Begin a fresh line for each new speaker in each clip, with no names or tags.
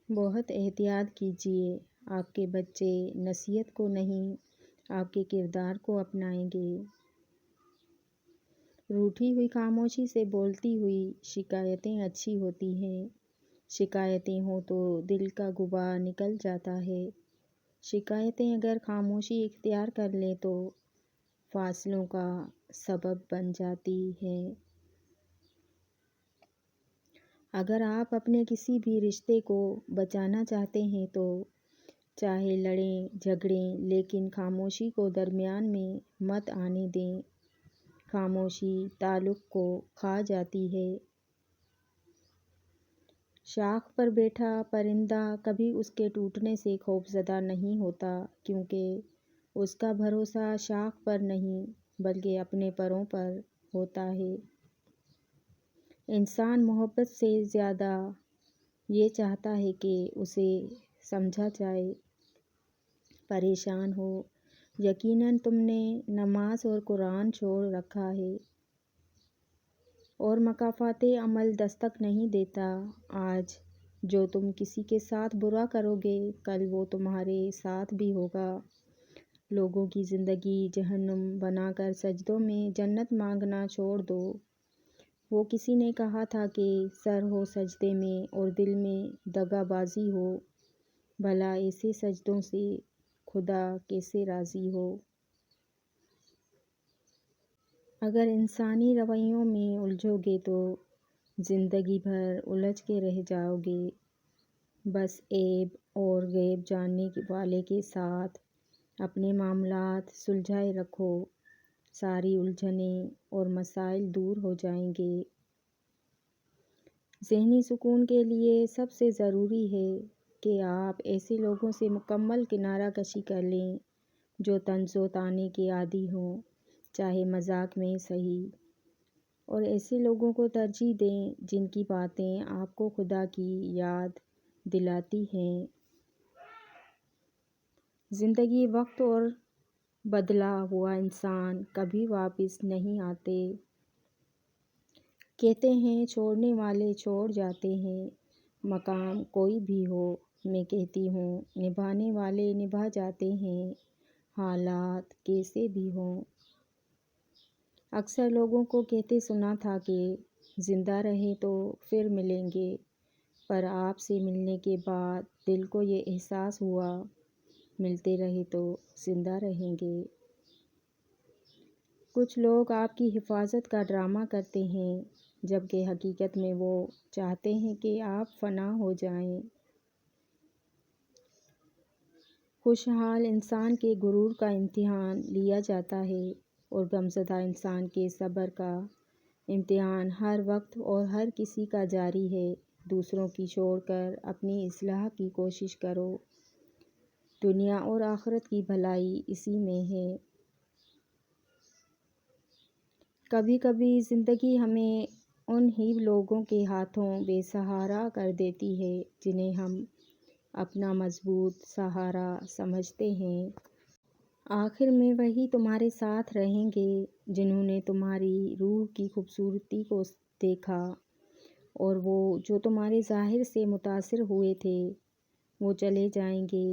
بہت احتیاط کیجیے، آپ کے بچے نصیحت کو نہیں، آپ کے کردار کو اپنائیں گے۔ روٹھی ہوئی خاموشی سے بولتی ہوئی شکایتیں اچھی ہوتی ہیں۔ شکایتیں ہوں تو دل کا غبار نکل جاتا ہے۔ شکایتیں اگر خاموشی اختیار کر لیں تو فاصلوں کا سبب بن جاتی ہیں۔ اگر آپ اپنے کسی بھی رشتے کو بچانا چاہتے ہیں تو چاہے لڑیں جھگڑیں، لیکن خاموشی کو درمیان میں مت آنے دیں۔ خاموشی تعلق کو کھا جاتی ہے۔ شاخ پر بیٹھا پرندہ کبھی اس کے ٹوٹنے سے خوفزدہ نہیں ہوتا، کیونکہ اس کا بھروسہ شاخ پر نہیں بلکہ اپنے پروں پر ہوتا ہے۔ انسان محبت سے زیادہ یہ چاہتا ہے کہ اسے سمجھا جائے۔ پریشان ہو، یقیناً تم نے نماز اور قرآن چھوڑ رکھا ہے، اور مکافات عمل دستک نہیں دیتا۔ آج جو تم کسی کے ساتھ برا کرو گے، کل وہ تمہارے ساتھ بھی ہوگا۔ لوگوں کی زندگی جہنم بنا کر سجدوں میں جنت مانگنا چھوڑ دو۔ وہ کسی نے کہا تھا کہ سر ہو سجدے میں اور دل میں دغا بازی ہو، بھلا ایسے سجدوں سے خدا کیسے راضی ہو؟ اگر انسانی رویوں میں الجھو گے تو زندگی بھر الجھ کے رہ جاؤ گے۔ بس عیب اور غیب جاننے والے کے ساتھ اپنے معاملات سلجھائے رکھو، ساری الجھنیں اور مسائل دور ہو جائیں گے۔ ذہنی سکون کے لیے سب سے ضروری ہے کہ آپ ایسے لوگوں سے مکمل کنارہ کشی کر لیں جو طنز و طعنے کے عادی ہوں، چاہے مذاق میں سہی، اور ایسے لوگوں کو ترجیح دیں جن کی باتیں آپ کو خدا کی یاد دلاتی ہیں۔ زندگی وقت اور بدلا ہوا انسان کبھی واپس نہیں آتے۔ کہتے ہیں چھوڑنے والے چھوڑ جاتے ہیں، مقام کوئی بھی ہو۔ میں کہتی ہوں نبھانے والے نبھا جاتے ہیں، حالات کیسے بھی ہوں۔ اکثر لوگوں کو کہتے سنا تھا کہ زندہ رہیں تو پھر ملیں گے، پر آپ سے ملنے کے بعد دل کو یہ احساس ہوا، ملتے رہے تو زندہ رہیں گے۔ کچھ لوگ آپ کی حفاظت کا ڈرامہ کرتے ہیں، جبکہ حقیقت میں وہ چاہتے ہیں کہ آپ فنا ہو جائیں۔ خوشحال انسان کے غرور کا امتحان لیا جاتا ہے، اور غمزدہ انسان کے صبر کا امتحان ہر وقت اور ہر کسی کا جاری ہے۔ دوسروں کی چھوڑ کر اپنی اصلاح کی کوشش کرو، دنیا اور آخرت کی بھلائی اسی میں ہے۔ کبھی کبھی زندگی ہمیں ان ہی لوگوں کے ہاتھوں بے سہارا کر دیتی ہے جنہیں ہم اپنا مضبوط سہارا سمجھتے ہیں۔ آخر میں وہی تمہارے ساتھ رہیں گے جنہوں نے تمہاری روح کی خوبصورتی کو دیکھا، اور وہ جو تمہارے ظاہر سے متاثر ہوئے تھے وہ چلے جائیں گے۔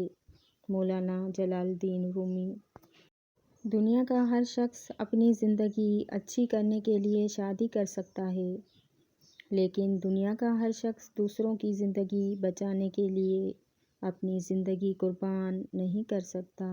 مولانا جلال الدین رومی۔ دنیا کا ہر شخص اپنی زندگی اچھی کرنے کے لیے شادی کر سکتا ہے، لیکن دنیا کا ہر شخص دوسروں کی زندگی بچانے کے لیے اپنی زندگی قربان نہیں کر سکتا۔